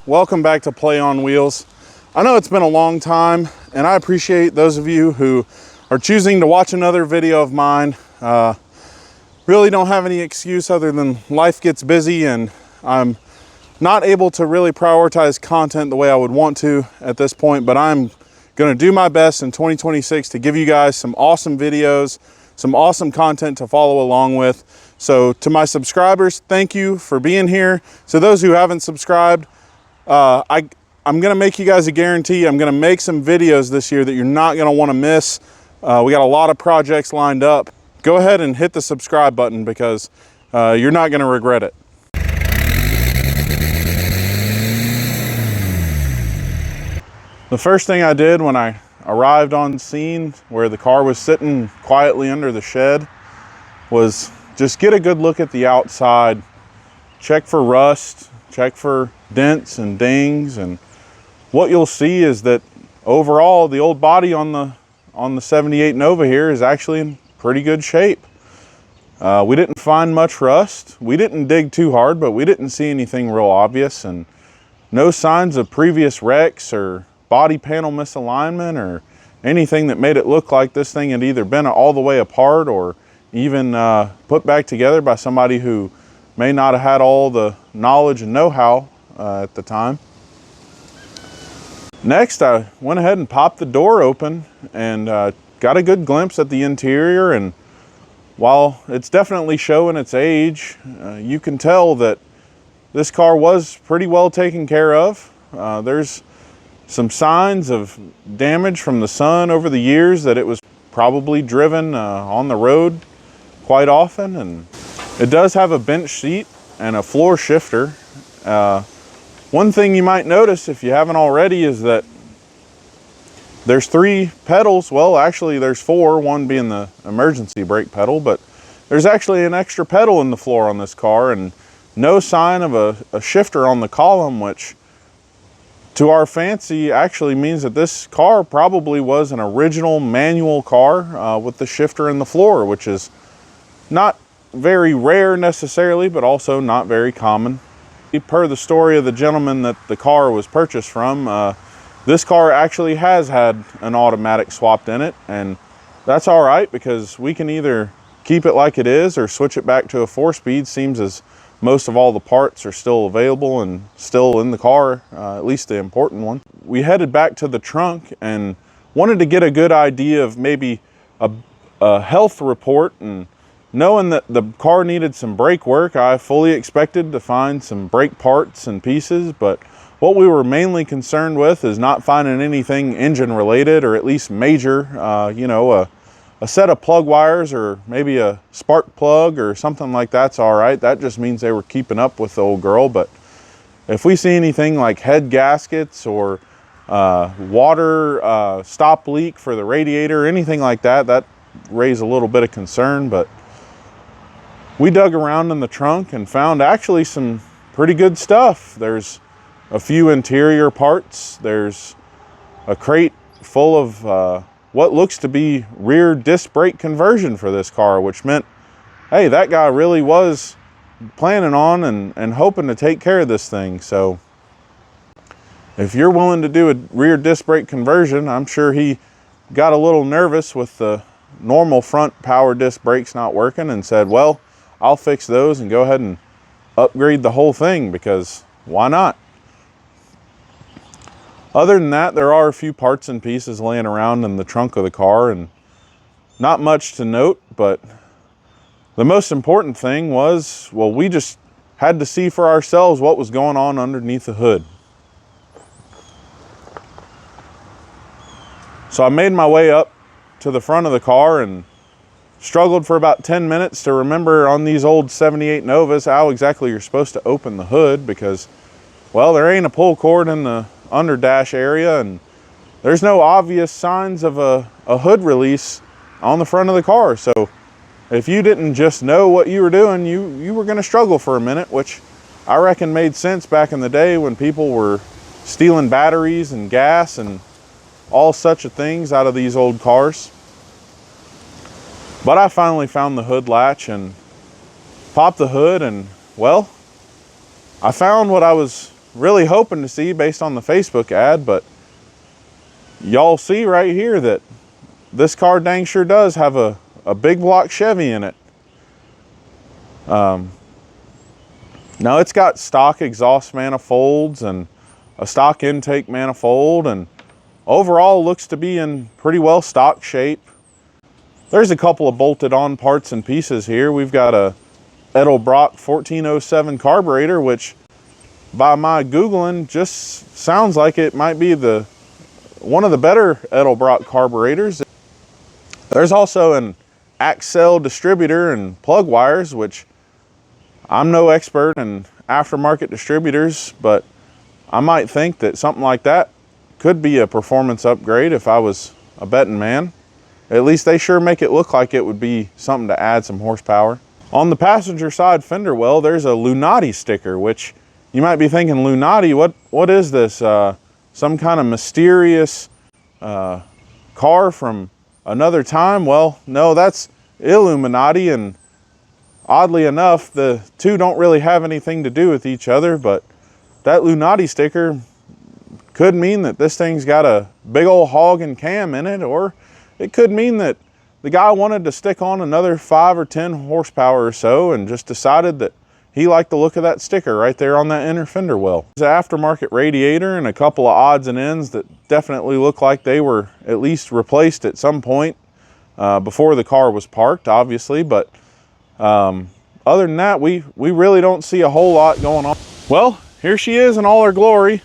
Welcome back to Play on Wheels. I know it's been a long time, and I appreciate those of you who are choosing to watch another video of mine. Really don't have any excuse other than life gets busy and I'm not able to really prioritize content the way I would want to at this point, but I'm going to do my best in 2026 to give you guys some awesome videos, some awesome content to follow along with. So to my subscribers, thank you for being here. So those who haven't subscribed, I'm gonna make you guys a guarantee. I'm gonna make some videos this year that you're not gonna want to miss. We got a lot of projects lined up. Go ahead and hit the subscribe button because you're not gonna regret it. The first thing I did when I arrived on scene where the car was sitting quietly under the shed was just get a good look at the outside, check for rust, check for dents and dings, and what you'll see is that overall the old body on the 78 Nova here is actually in pretty good shape. We didn't find much rust. We didn't dig too hard, but we didn't see anything real obvious, and no signs of previous wrecks or body panel misalignment or anything that made it look like this thing had either been all the way apart or even put back together by somebody who may not have had all the knowledge and know-how at the time. Next, I went ahead and popped the door open and got a good glimpse at the interior, and while it's definitely showing its age, you can tell that this car was pretty well taken care of. There's some signs of damage from the sun over the years, that it was probably driven on the road quite often, and it does have a bench seat and a floor shifter. One thing you might notice if you haven't already is that there's 3 pedals. Well, actually there's 4, one being the emergency brake pedal, but there's actually an extra pedal in the floor on this car and no sign of a shifter on the column, which to our fancy actually means that this car probably was an original manual car with the shifter in the floor, which is not very rare necessarily, but also not very common. Per the story of the gentleman that the car was purchased from, this car actually has had an automatic swapped in it, and that's all right because we can either keep it like it is or switch it back to a 4-speed. Seems as most of all the parts are still available and still in the car, at least the important one. We headed back to the trunk and wanted to get a good idea of maybe a health report, and knowing that the car needed some brake work, I fully expected to find some brake parts and pieces, but what we were mainly concerned with is not finding anything engine related, or at least major. You know, a set of plug wires or maybe a spark plug or something like that's all right. That just means they were keeping up with the old girl. But if we see anything like head gaskets or water stop leak for the radiator, anything like that, that raised a little bit of concern. But we dug around in the trunk and found actually some pretty good stuff. There's a few interior parts. There's a crate full of what looks to be rear disc brake conversion for this car, which meant, hey, that guy really was planning on and hoping to take care of this thing. So if you're willing to do a rear disc brake conversion, I'm sure he got a little nervous with the normal front power disc brakes not working and said, well, I'll fix those and go ahead and upgrade the whole thing, because why not? Other than that, there are a few parts and pieces laying around in the trunk of the car, and not much to note, but the most important thing was, well, we just had to see for ourselves what was going on underneath the hood. So I made my way up to the front of the car and struggled for about 10 minutes to remember on these old 78 Novas how exactly you're supposed to open the hood, because, well, there ain't a pull cord in the under dash area, and there's no obvious signs of a hood release on the front of the car. So if you didn't just know what you were doing, you were going to struggle for a minute, which I reckon made sense back in the day when people were stealing batteries and gas and all such things out of these old cars. But I finally found the hood latch and popped the hood, and well, I found what I was really hoping to see based on the Facebook ad, but y'all see right here that this car dang sure does have a big block Chevy in it. Now it's got stock exhaust manifolds and a stock intake manifold, and overall looks to be in pretty well stock shape. There's a couple of bolted on parts and pieces here. We've got a Edelbrock 1407 carburetor, which by my Googling just sounds like it might be one of the better Edelbrock carburetors. There's also an Axle distributor and plug wires, which I'm no expert in aftermarket distributors, but I might think that something like that could be a performance upgrade if I was a betting man. At least they sure make it look like it would be something to add some horsepower. On the passenger side fender well, there's a Lunati sticker, which you might be thinking, Lunati, what is this? Some kind of mysterious car from another time? Well, no, that's Illuminati, and oddly enough, the two don't really have anything to do with each other, but that Lunati sticker could mean that this thing's got a big old hog and cam in it, or it could mean that the guy wanted to stick on another 5 or 10 horsepower or so and just decided that he liked the look of that sticker right there on that inner fender well. It's an aftermarket radiator and a couple of odds and ends that definitely look like they were at least replaced at some point before the car was parked, obviously, but other than that, we really don't see a whole lot going on. Well, here she is in all her glory.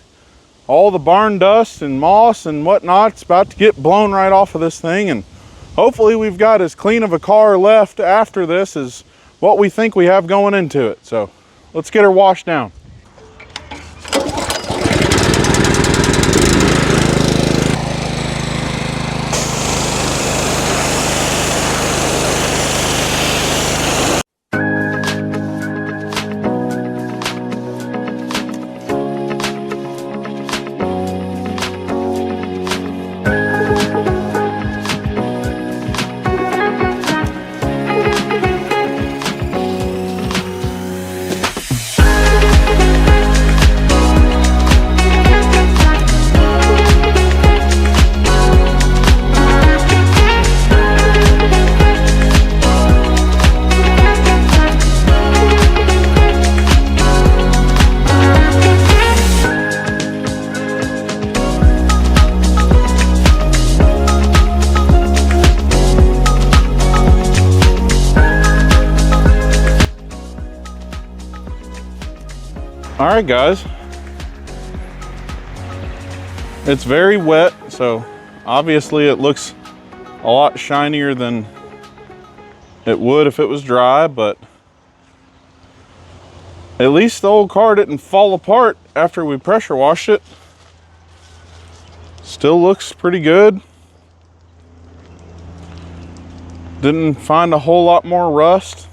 All the barn dust and moss and whatnot, it's about to get blown right off of this thing, and hopefully we've got as clean of a car left after this as what we think we have going into it. So let's get her washed down. All right, guys, it's very wet, so obviously it looks a lot shinier than it would if it was dry, but at least the old car didn't fall apart after we pressure washed it. Still looks pretty good. Didn't find a whole lot more rust.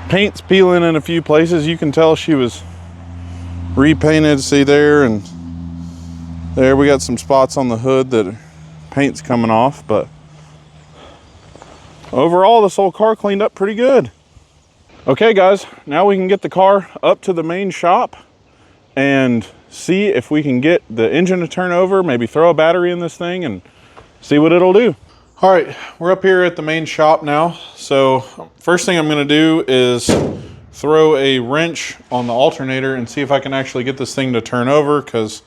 Paint's peeling in a few places. You can tell she was repainted. See there, and there we got some spots on the hood that paint's coming off, but overall this whole car cleaned up pretty good. Okay guys, now we can get the car up to the main shop and see if we can get the engine to turn over, maybe throw a battery in this thing and see what it'll do. All right, we're up here at the main shop now. So first thing I'm gonna do is throw a wrench on the alternator and see if I can actually get this thing to turn over, because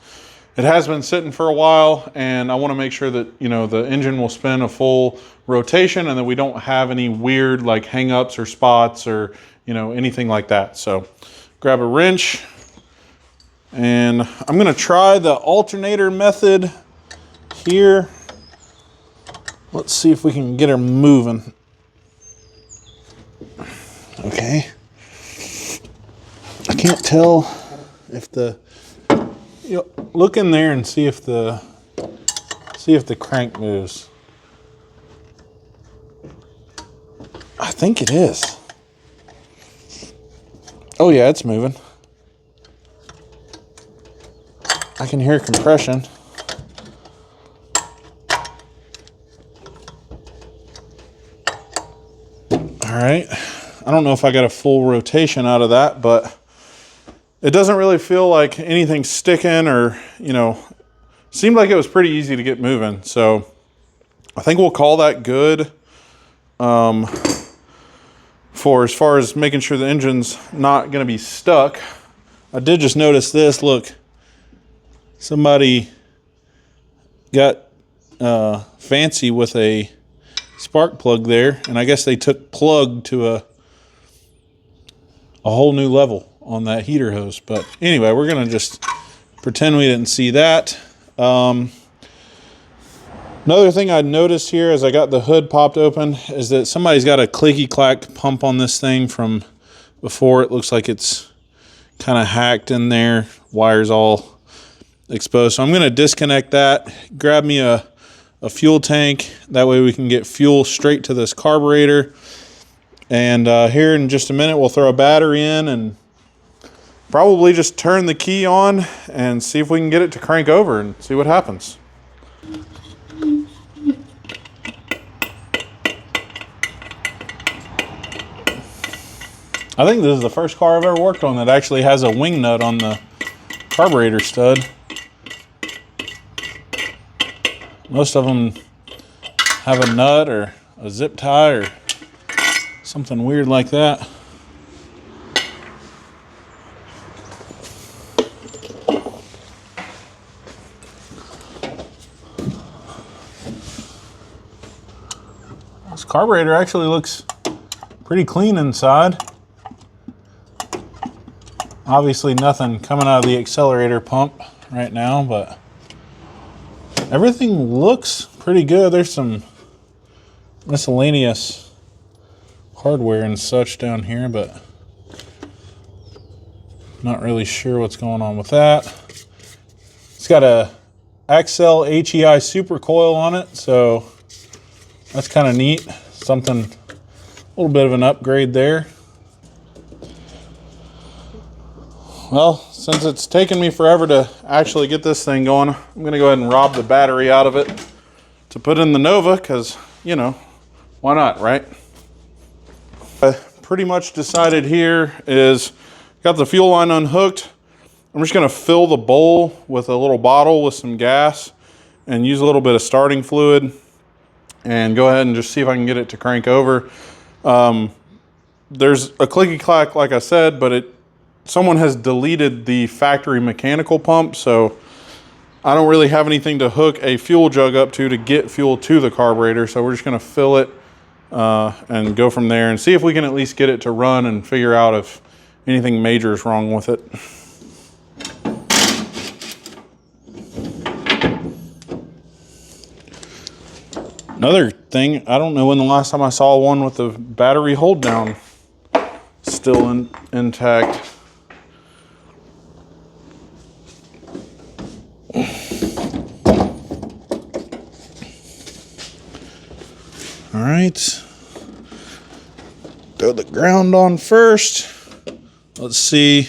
it has been sitting for a while and I wanna make sure that, you know, the engine will spin a full rotation and that we don't have any weird like hang-ups or spots or, you know, anything like that. So grab a wrench and I'm gonna try the alternator method here. Let's see if we can get her moving. Okay. I can't tell if the, you know, look in there and see if the crank moves. I think it is. Oh yeah, it's moving. I can hear compression. All right, I don't know if I got a full rotation out of that, but it doesn't really feel like anything's sticking or, you know, seemed like it was pretty easy to get moving. So I think we'll call that good for as far as making sure the engine's not going to be stuck. I did just notice this. Look, somebody got fancy with a spark plug there, and I guess they took plug to a whole new level on that heater hose. But anyway, we're going to just pretend we didn't see that. Another thing I noticed here as I got the hood popped open is that somebody's got a clicky-clack pump on this thing from before. It looks like it's kind of hacked in there, wires all exposed. So I'm going to disconnect that, grab me a fuel tank. That way we can get fuel straight to this carburetor. And here in just a minute, we'll throw a battery in and probably just turn the key on and see if we can get it to crank over and see what happens. I think this is the first car I've ever worked on that actually has a wing nut on the carburetor stud. Most of them have a nut or a zip tie or something weird like that. This carburetor actually looks pretty clean inside. Obviously nothing coming out of the accelerator pump right now, but everything looks pretty good. There's some miscellaneous hardware and such down here, but not really sure what's going on with that. It's got a Axle HEI super coil on it, so that's kind of neat. Something, a little bit of an upgrade there. Well, since it's taken me forever to actually get this thing going, I'm going to go ahead and rob the battery out of it to put in the Nova because, you know, why not, right? I pretty much decided here is got the fuel line unhooked. I'm just going to fill the bowl with a little bottle with some gas and use a little bit of starting fluid and go ahead and just see if I can get it to crank over. There's a clicky clack, like I said, but someone has deleted the factory mechanical pump, so I don't really have anything to hook a fuel jug up to get fuel to the carburetor. So we're just going to fill it and go from there and see if we can at least get it to run and figure out if anything major is wrong with it. Another thing, I don't know when the last time I saw one with the battery hold down still intact. All right, throw the ground on first. Let's see.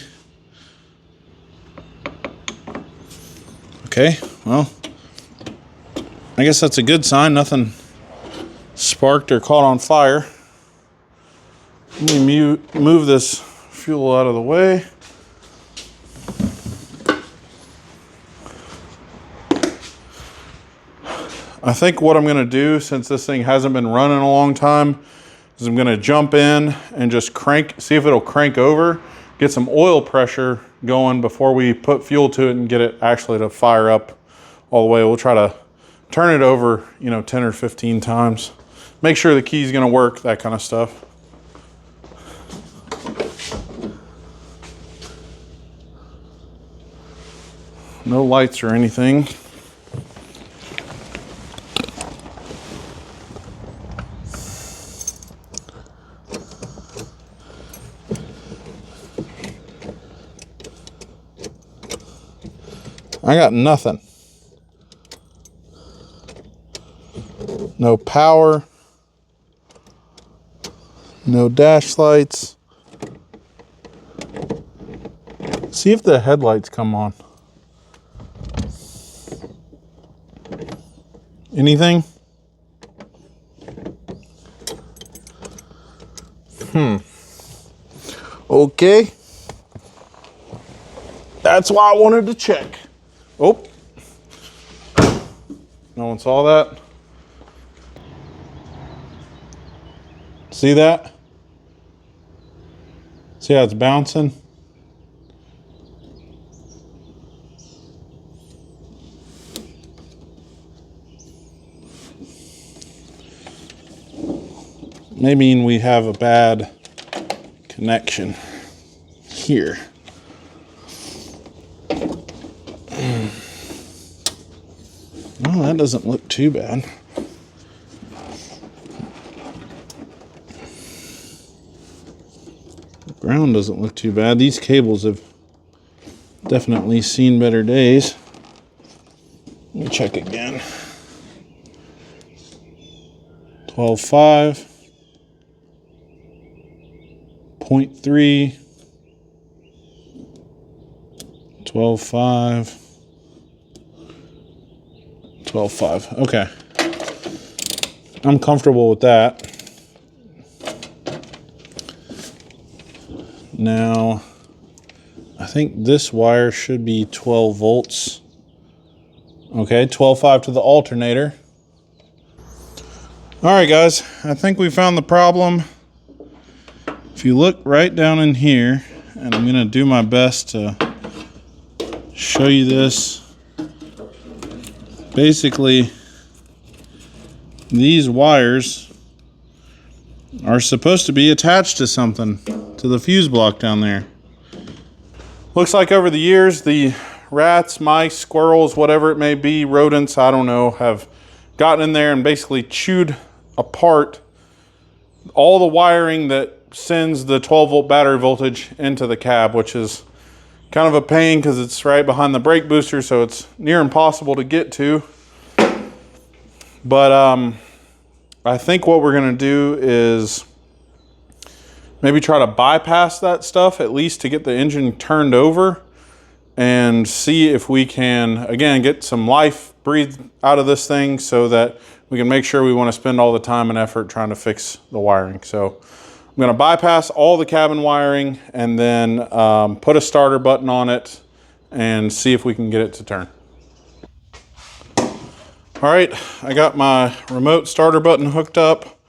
Okay, well, I guess that's a good sign. Nothing sparked or caught on fire. Let me move this fuel out of the way. I think what I'm going to do, since this thing hasn't been running a long time, is I'm going to jump in and just see if it'll crank over, get some oil pressure going before we put fuel to it and get it actually to fire up all the way. We'll try to turn it over, 10 or 15 times. Make sure the key's going to work, that kind of stuff. No lights or anything. I got nothing. No power. No dash lights. See if the headlights come on. Anything? Okay. That's why I wanted to check. Oh. No one saw that? See that? See how it's bouncing? Maybe we have a bad connection here. Well, that doesn't look too bad. The ground doesn't look too bad. These cables have definitely seen better days. Let me check again. 12.5. 0.3. 12.5. 12.5. Okay. I'm comfortable with that. Now, I think this wire should be 12 volts. Okay, 12.5 to the alternator. All right, guys, I think we found the problem. If you look right down in here, and I'm gonna do my best to show you this. Basically, these wires are supposed to be attached to something, to the fuse block down there. Looks like over the years, the rats, mice, squirrels, whatever it may be, rodents, I don't know, have gotten in there and basically chewed apart all the wiring that sends the 12 volt battery voltage into the cab, which is kind of a pain because it's right behind the brake booster, so it's near impossible to get to. But I think what we're gonna do is maybe try to bypass that stuff, at least to get the engine turned over, and see if we can, again, get some life breathed out of this thing so that we can make sure we want to spend all the time and effort trying to fix the wiring. So I'm going to bypass all the cabin wiring and then put a starter button on it and see if we can get it to turn. All right, I got my remote starter button hooked up.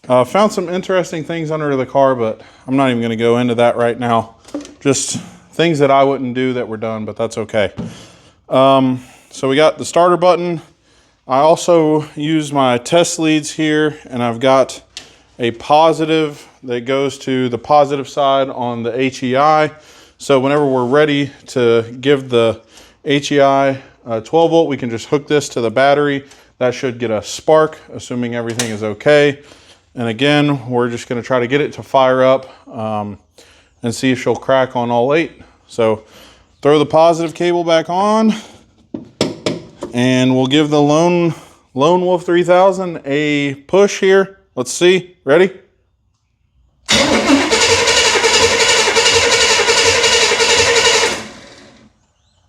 Found some interesting things under the car, but I'm not even going to go into that right now. Just things that I wouldn't do that were done, but that's okay. So we got the starter button. I also use my test leads here, and I've got a positive that goes to the positive side on the HEI. So whenever we're ready to give the HEI 12 volt, we can just hook this to the battery. That should get a spark, assuming everything is okay. And again, we're just going to try to get it to fire up and see if she'll crack on all 8. So throw the positive cable back on, and we'll give the Lone Wolf 3000 a push here. Let's see. Ready?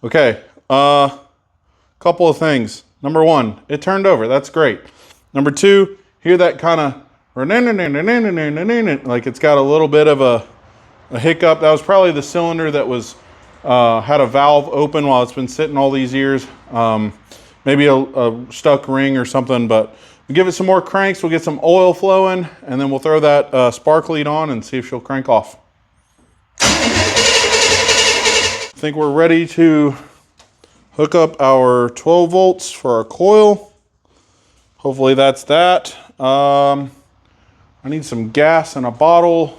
Okay. Couple of things. Number 1, it turned over. That's great. Number 2, hear that kind of like it's got a little bit of a hiccup. That was probably the cylinder that was had a valve open while it's been sitting all these years. Maybe a stuck ring or something, but we give it some more cranks, we'll get some oil flowing, and then we'll throw that spark lead on and see if she'll crank off. I think we're ready to hook up our 12 volts for our coil. Hopefully that's that. I need some gas in a bottle.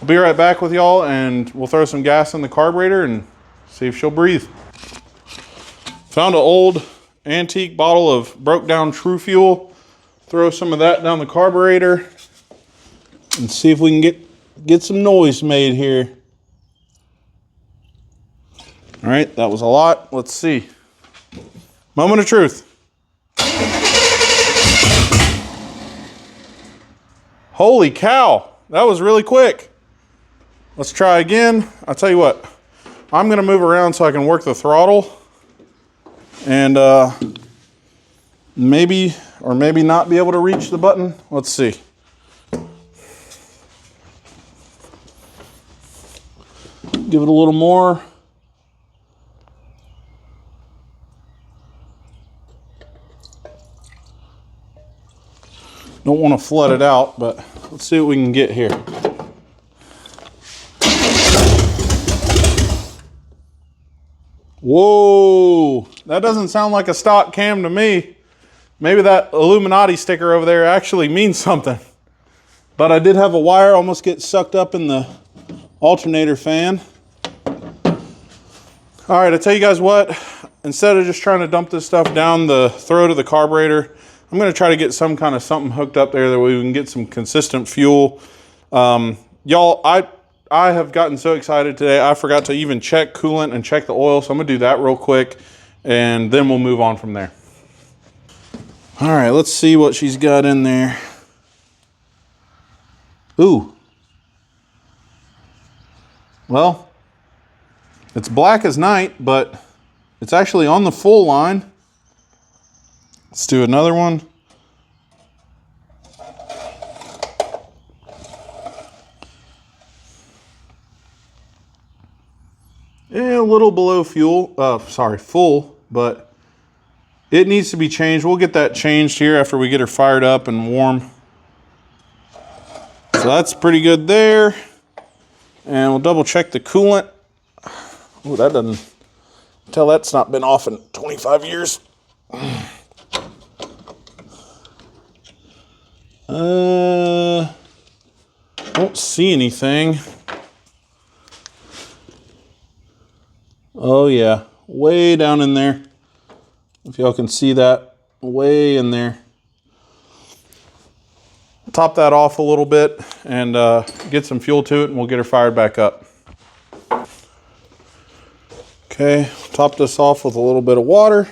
I'll be right back with y'all, and we'll throw some gas in the carburetor and see if she'll breathe. Found an old antique bottle of broke down True Fuel. Throw some of that down the carburetor and see if we can get some noise made here. All right, that was a lot. Let's see. Moment of truth. Holy cow, that was really quick. Let's try again. I'll tell you what, I'm gonna move around so I can work the throttle. And maybe or maybe not be able to reach the button. Let's see. Give it a little more. Don't want to flood it out, but let's see what we can get here. Whoa, that doesn't sound like a stock cam to me. Maybe that Illuminati sticker over there actually means something. But I did have a wire almost get sucked up in the alternator fan. All right, I tell you guys what, instead of just trying to dump this stuff down the throat of the carburetor, I'm gonna try to get some kind of something hooked up there that way we can get some consistent fuel. Y'all, I have gotten so excited today, I forgot to even check coolant and check the oil, so I'm gonna do that real quick, and then we'll move on from there. All right, let's see what she's got in there. Ooh. Well, it's black as night, but it's actually on the full line. Let's do another one. Yeah, a little below fuel, full, but it needs to be changed. We'll get that changed here after we get her fired up and warm. So that's pretty good there. And we'll double check the coolant. Oh, that doesn't, tell that's not been off in 25 years. Don't see anything. Oh yeah, way down in there. If y'all can see that, way in there. Top that off a little bit and get some fuel to it, and we'll get her fired back up. Okay, top this off with a little bit of water,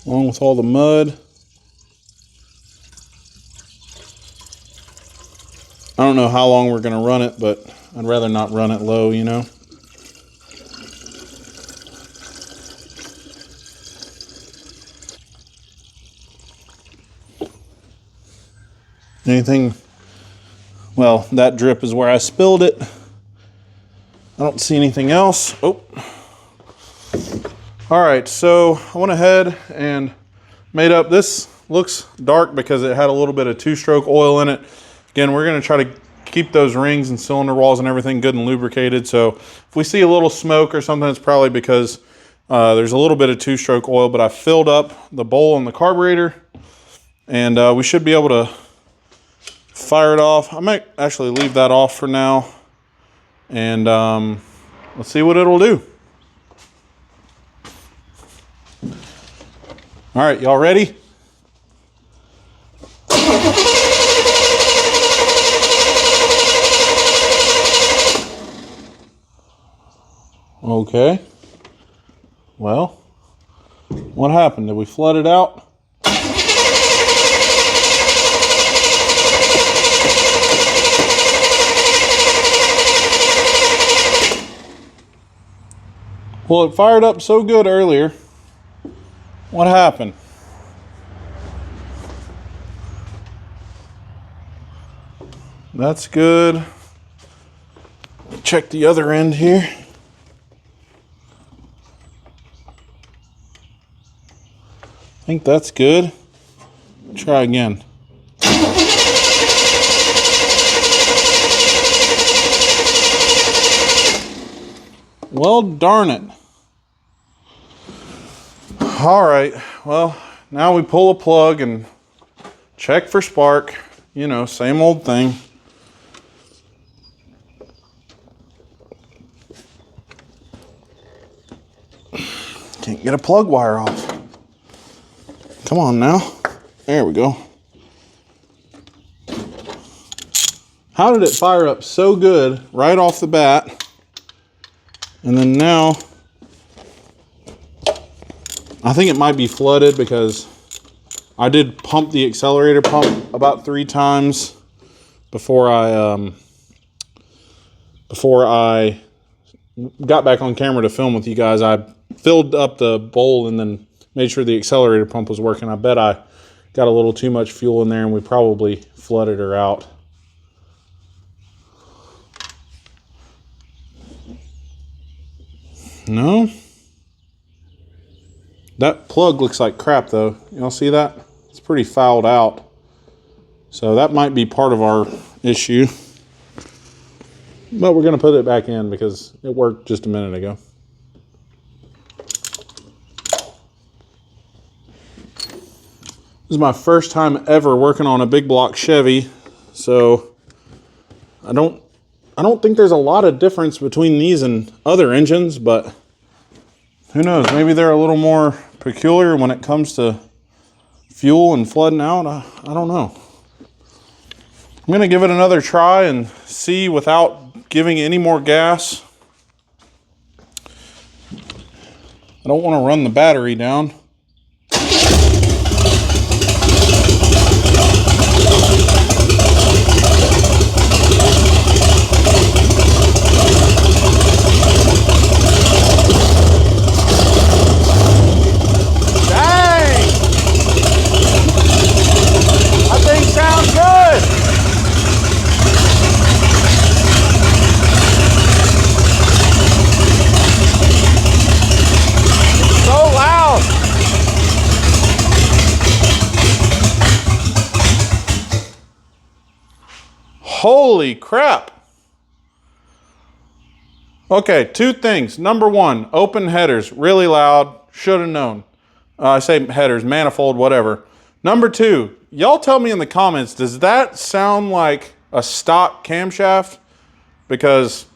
along with all the mud. I don't know how long we're gonna run it, but I'd rather not run it low, you know. Anything, well, that drip is where I spilled it. I don't see anything else. Oh. All right, so I went ahead and made up, this looks dark because it had a little bit of two-stroke oil in it. Again, we're gonna try to keep those rings and cylinder walls and everything good and lubricated. So if we see a little smoke or something, it's probably because there's a little bit of two-stroke oil, but I filled up the bowl in the carburetor, and we should be able to fire it off. I might actually leave that off for now, and let's see what it'll do. All right, y'all ready? Okay. Well, what happened? Did we flood it out? Well, it fired up so good earlier. What happened? That's good. Check the other end here. I think that's good. Try again. Well, darn it. All right, well, now we pull a plug and check for spark. You know, same old thing. Can't get a plug wire off. Come on now. There we go. How did it fire up so good right off the bat? And then now, I think it might be flooded because I did pump the accelerator pump about 3 times before I got back on camera to film with you guys. I filled up the bowl and then made sure the accelerator pump was working. I bet I got a little too much fuel in there and we probably flooded her out. No. That plug looks like crap though. Y'all see that? It's pretty fouled out. So that might be part of our issue. But we're going to put it back in because it worked just a minute ago. This is my first time ever working on a big block Chevy. So I don't think there's a lot of difference between these and other engines, but who knows? Maybe they're a little more peculiar when it comes to fuel and flooding out. I don't know. I'm going to give it another try and see without giving any more gas. I don't want to run the battery down. Holy crap. Okay, two things. Number one, open headers, really loud, should have known. I say headers, manifold, whatever. Number two, y'all tell me in the comments, does that sound like a stock camshaft? Because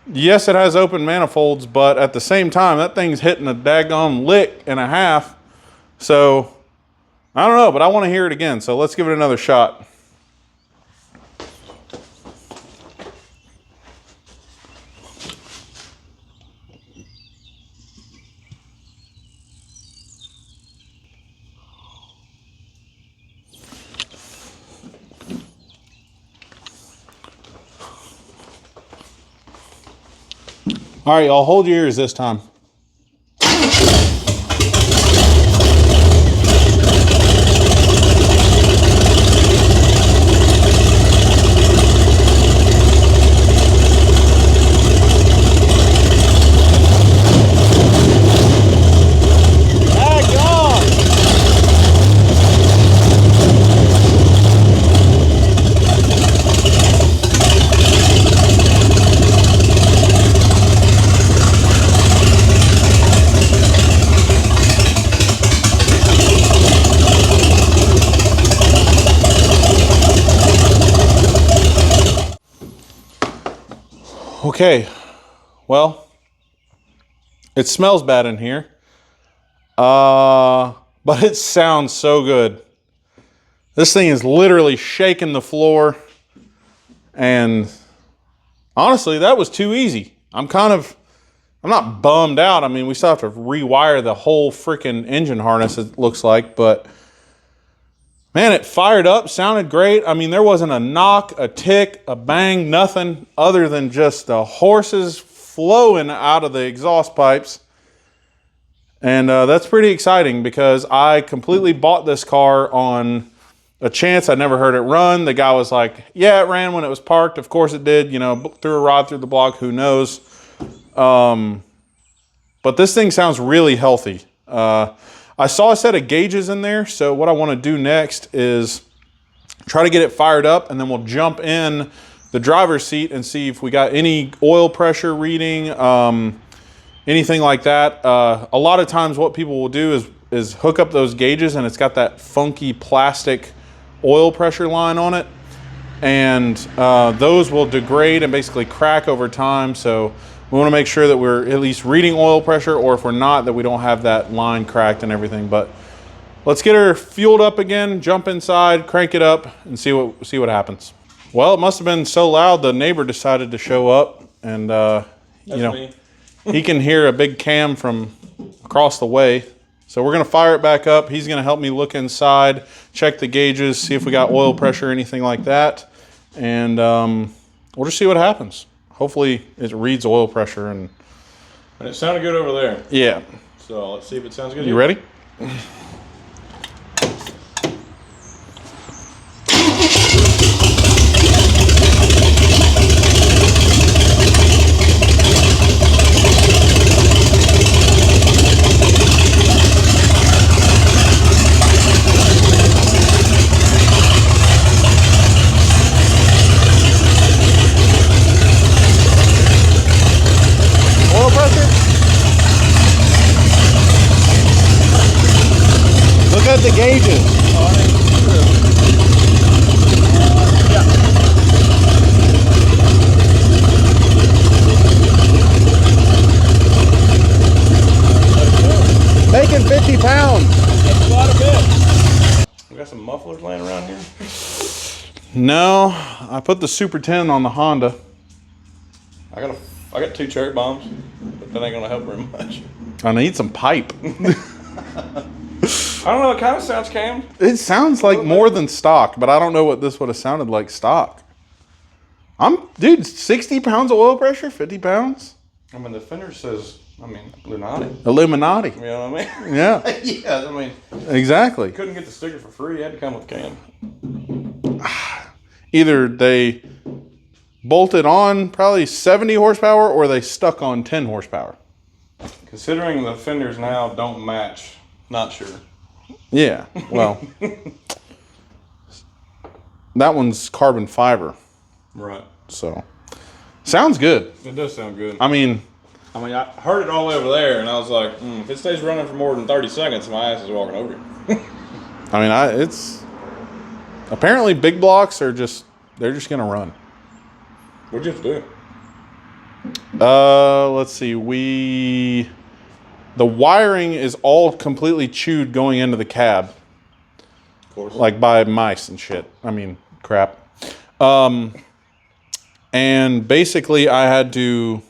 yes, it has open manifolds, but at the same time, that thing's hitting a daggone lick and a half. So, I don't know, but I want to hear it again. So let's give it another shot. All right, y'all, hold your ears this time. Okay, well, it smells bad in here, but it sounds so good. This thing is literally shaking the floor, and honestly, that was too easy. I'm not bummed out. I mean, we still have to rewire the whole freaking engine harness, it looks like, but man, it fired up, sounded great. I mean, there wasn't a knock, a tick, a bang, nothing other than just the horses flowing out of the exhaust pipes. And that's pretty exciting because I completely bought this car on a chance. I never heard it run. The guy was like, yeah, it ran when it was parked. Of course it did, you know, threw a rod through the block, who knows. But this thing sounds really healthy. I saw a set of gauges in there, so what I want to do next is try to get it fired up, and then we'll jump in the driver's seat and see if we got any oil pressure reading, anything like that. A lot of times what people will do is hook up those gauges, and it's got that funky plastic oil pressure line on it, and those will degrade and basically crack over time. So we want to make sure that we're at least reading oil pressure, or if we're not, that we don't have that line cracked and everything. But let's get her fueled up again, jump inside, crank it up, and see what happens. Well, it must have been so loud the neighbor decided to show up, and you know, he can hear a big cam from across the way. So we're going to fire it back up. He's going to help me look inside, check the gauges, see if we got oil pressure or anything like that, and we'll just see what happens. Hopefully it reads oil pressure. And it sounded good over there. Yeah. So let's see if it sounds good. You ready? No, I put the Super 10 on the Honda. I got 2 cherry bombs, but that ain't gonna help very much. I need some pipe. I don't know. It kind of sounds cammed. It sounds like more than stock, but I don't know what this would have sounded like stock. Dude, 60 pounds of oil pressure, 50 pounds? I mean, the fender says, Illuminati. Illuminati. You know what I mean? Yeah. Yeah, I mean, Exactly. couldn't get the sticker for free. It had to come with the cam. Either they bolted on probably 70 horsepower or they stuck on 10 horsepower. Considering the fenders now don't match, not sure. Yeah, well, that one's carbon fiber, Right. so sounds good. It does sound good. I mean, I heard it all the way over there, and I was like, if it stays running for more than 30 seconds, my ass is walking over it. it's apparently big blocks they're just gonna run. What'd you have to do? Let's see. The wiring is all completely chewed going into the cab, Of course. like by mice and shit. I mean, crap. And basically, I had to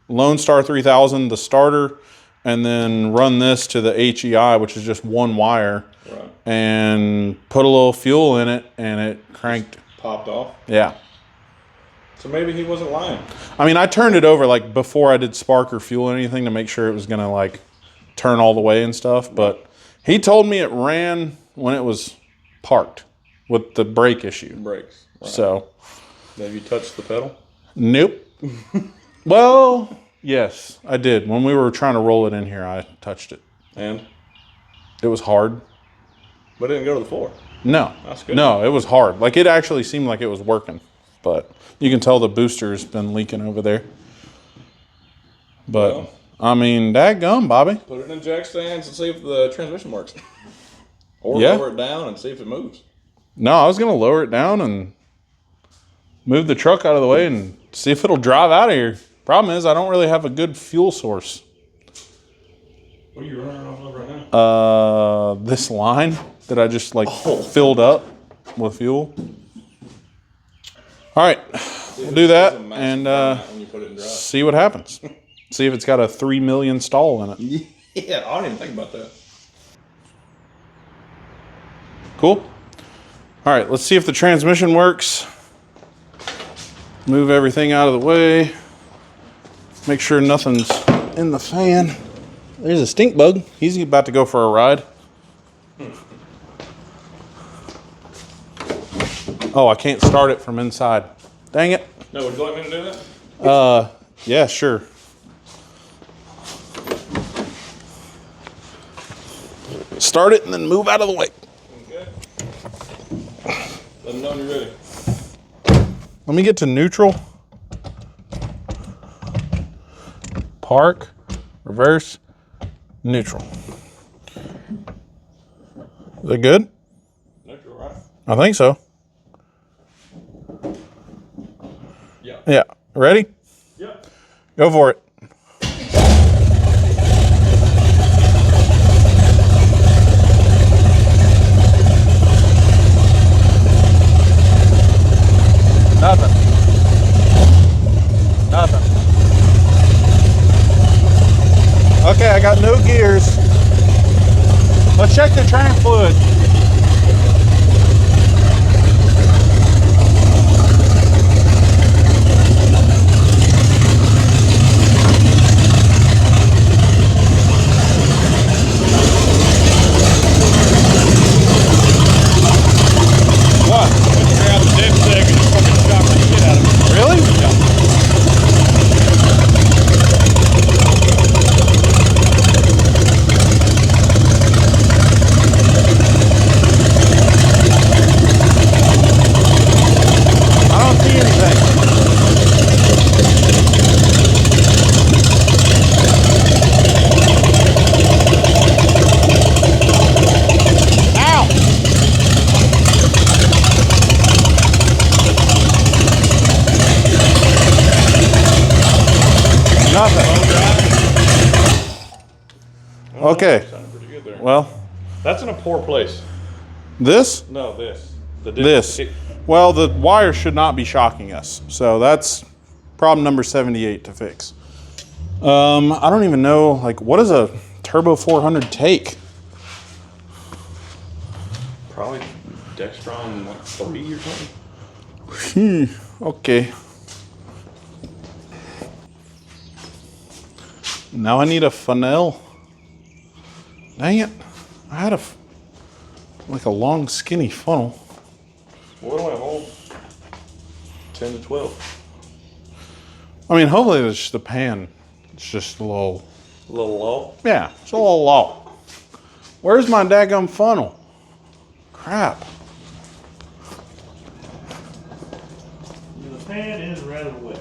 Lone Star 3000 the starter, and then run this to the HEI, which is just one wire, Right. and put a little fuel in it, and it cranked. Popped off. Yeah. So maybe he wasn't lying. I mean, I turned it over like before I did spark or fuel or anything to make sure it was gonna like turn all the way and stuff. But he told me it ran when it was parked with the brake issue. Brakes. Right. So, Have you touched the pedal? nope. Well, yes, I did. When we were trying to roll it in here, I touched it. And? It was hard. But it didn't go to the floor. No, That's good. no, it was hard. Like it actually seemed like it was working, but you can tell the booster's been leaking over there. But Well, I mean, dadgum, Bobby. put it in jack stands and see if the transmission works. Or Yeah. lower it down and see if it moves. No, I was gonna lower it down and move the truck out of the way and see if it'll drive out of here. Problem is, I don't really have a good fuel source. What are you running off of right now? This line that I just like filled up with fuel. All right, we'll do that and when you put it in drive. see what happens. See if it's got a 3 million stall in it. Yeah, I didn't even think about that. Cool. All right, let's see if the transmission works. Move everything out of the way. Make sure nothing's in the fan. There's a stink bug. He's about to go for a ride. Oh, I can't start it from inside. Dang it. No, would you like me to do that? Yeah, sure. Start it and then move out of the way. Okay. Let me know when you're ready. Let me get to neutral. Park, reverse, neutral. Is that good? Neutral, right? I think so. Yeah. Yeah. Ready? Yep. Go for it. Nothing. Nothing. Okay, I got no gears. Let's check the tram fluid. What? Grab the dipstick and fucking shock the shit out of it. Really? I don't see anything. Ow! Nothing. Okay. Sounded pretty good there. Well, That's in a poor place. this? No, this. This. Well, the wire should not be shocking us. So that's problem number 78 to fix. I don't even know, like, what does a Turbo 400 take? Probably Dextron like 3 or something. Okay. Now I need a funnel. Dang it. I had like a long skinny funnel. What do I hold? 10 to 12. I mean, hopefully it's just the pan. It's just a little low? Yeah, it's a little low. Where's my daggum funnel? Crap. The pan is rather wet.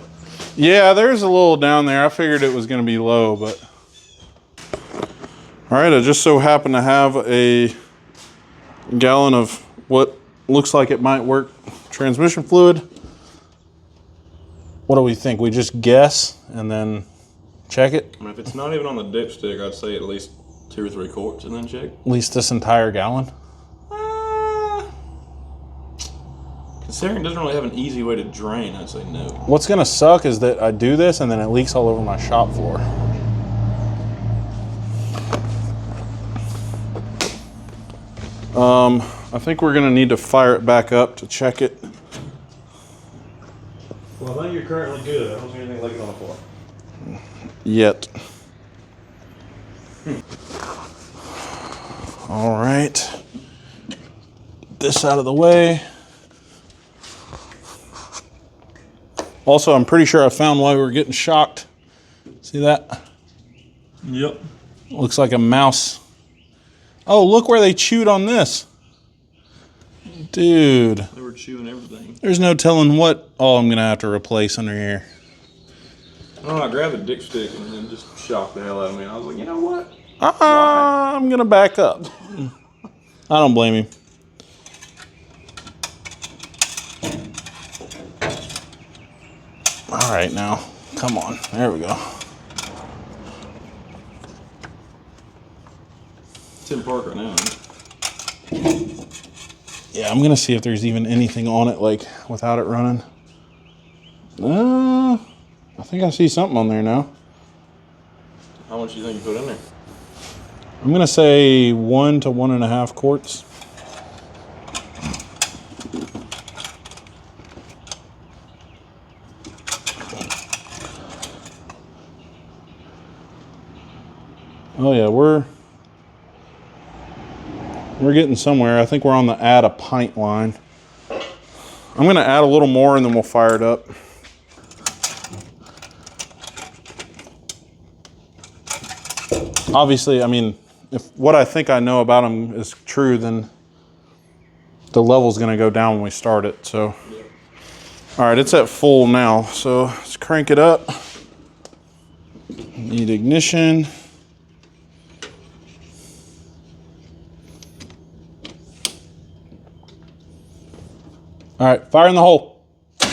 Yeah, there's a little down there. I figured it was going to be low, but... All right, I just so happen to have a gallon of what looks like it might work transmission fluid. What do we think? We just guess and then check it? I mean, if it's not even on the dipstick, I'd say at least 2 or 3 quarts and then check. At least this entire gallon? Considering it doesn't really have an easy way to drain, I'd say no. What's gonna suck is that I do this and then it leaks all over my shop floor. I think we're gonna need to fire it back up to check it. Well, I think you're currently good. I don't see anything leaking on the floor. Yet. All right. This out of the way. Also, I'm pretty sure I found why we were getting shocked. See that? Yep. Looks like a mouse. Oh, look where they chewed on this. Dude. They were chewing everything. There's no telling what all I'm going to have to replace under here. I don't know, I grabbed the dipstick and then just shocked the hell out of me. And I was like, you know what? I'm going to back up. I don't blame him. All right, now, come on. There we go. It's in park right now. Yeah, I'm gonna see if there's even anything on it, like, without it running. I think I see something on there now. How much do you think you put in there? I'm gonna say 1 to 1.5 quarts. Oh yeah, we're getting somewhere. I think we're on the add a pint line. I'm going to add a little more and then we'll fire it up. Obviously, I mean, if what I think I know about them is true, then the level's going to go down when we start it. So, all right, it's at full now. So let's crank it up. Need ignition. All right, fire in the hole. Do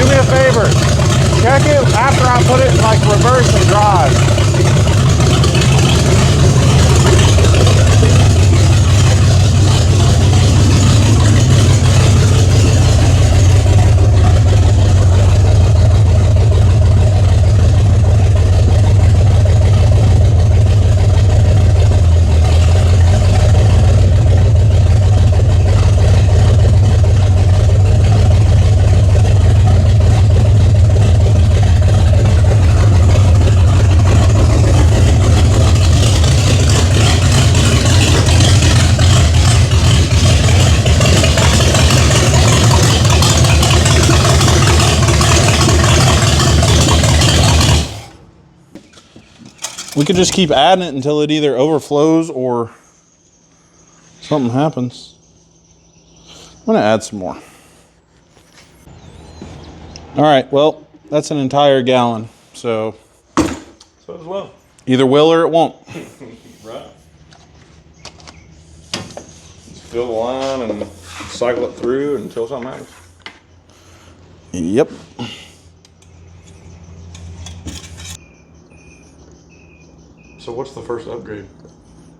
me a favor. Check it after I put it in like reverse and drive. We could just keep adding it until it either overflows or something happens. I'm gonna add some more. All right, well, that's an entire gallon. So as well. Either will or it won't. Right. Just fill the line and cycle it through until something happens. Yep. So what's the first upgrade?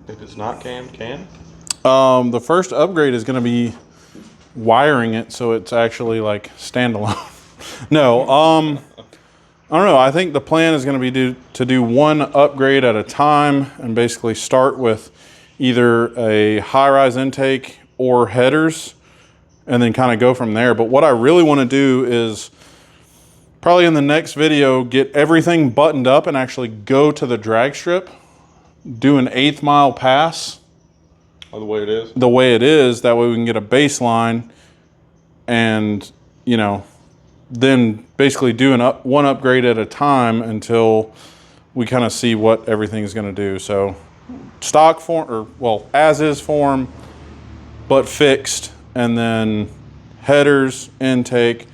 If it's not cammed, can? The first upgrade is going to be wiring it so it's actually like standalone. No, I don't know. I think the plan is going to be to do one upgrade at a time and basically start with either a high-rise intake or headers and then kind of go from there. But what I really want to do is probably in the next video, get everything buttoned up and actually go to the drag strip, do an 1/8 mile pass. Oh, the way it is? The way it is, that way we can get a baseline and, you know, then basically do one upgrade at a time until we kind of see what everything's going to do. So stock form, or well, as is form, but fixed, and then headers, intake,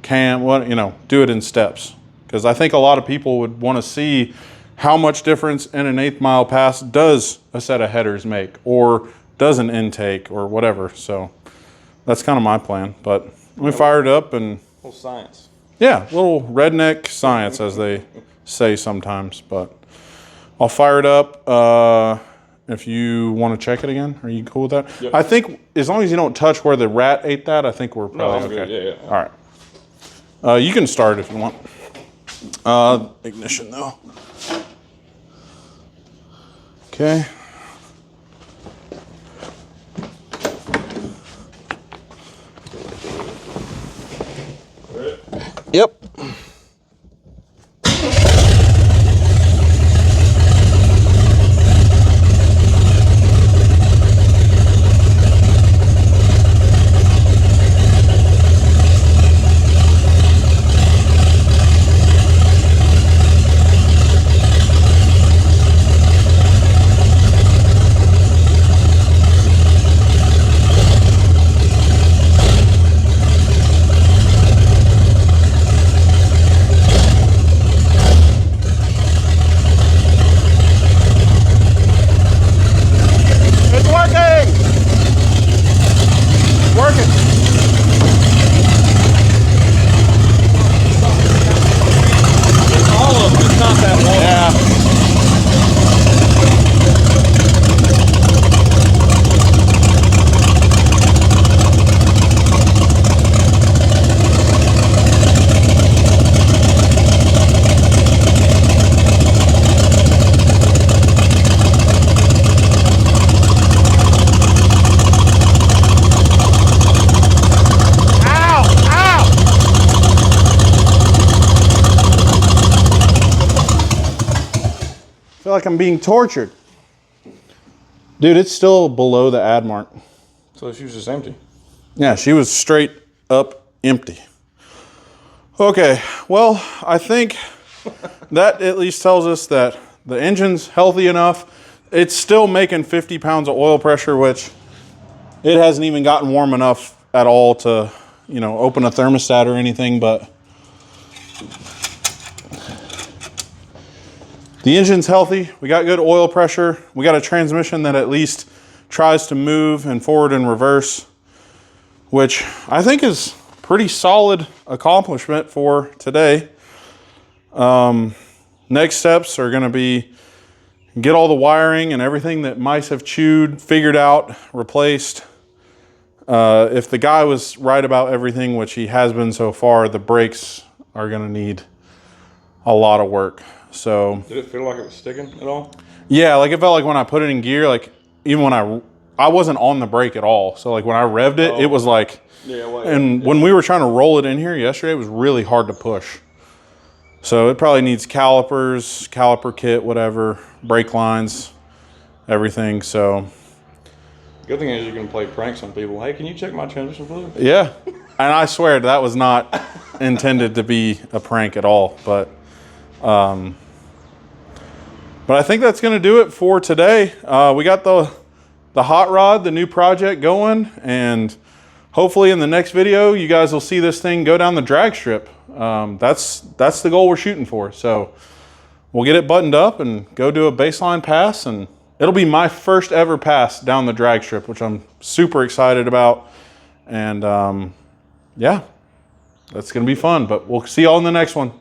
cam, what, you know, do it in steps. Because I think a lot of people would want to see how much difference in an 1/8 mile pass does a set of headers make, or does an intake, or whatever. So that's kind of my plan. But let me fire it up and... A little science. Yeah, little redneck science, as they say sometimes. But I'll fire it up. If you want to check it again, are you cool with that? Yep. I think as long as you don't touch where the rat ate that, I think we're No, probably I'm okay. good. Yeah. All right. You can start if you want. Ignition though. Okay. Ready? Yep. It's working! Working. All of them. It's not that long. Yeah. Ow! Ow! I feel like I'm being tortured. Dude, it's still below the ad mark. So she was just empty. Yeah, she was straight up empty. Okay, well, I think that at least tells us that the engine's healthy enough. It's still making 50 pounds of oil pressure, which it hasn't even gotten warm enough at all to, you know, open a thermostat or anything, but the engine's healthy. We got good oil pressure. We got a transmission that at least tries to move and forward and reverse, which I think is pretty solid accomplishment for today. Next steps are going to be get all the wiring and everything that mice have chewed, figured out, replaced. If the guy was right about everything, which he has been so far, the brakes are going to need a lot of work. So Did it feel like it was sticking at all? yeah, like it felt like when I put it in gear, like even when I wasn't on the brake at all. So like when I revved it, it was like, Yeah, well, and when we were trying to roll it in here yesterday, it was really hard to push. So it probably needs calipers, caliper kit, whatever, brake lines, everything. So good thing is you can play pranks on people. Hey, can you check my transmission fluid? yeah, and I swear that was not intended to be a prank at all. But I think that's going to do it for today. We got the hot rod, the new project going, and hopefully in the next video, you guys will see this thing go down the drag strip. That's the goal we're shooting for. So we'll get it buttoned up and go do a baseline pass, and it'll be my first ever pass down the drag strip, which I'm super excited about. And yeah, that's going to be fun, but we'll see y'all in the next one.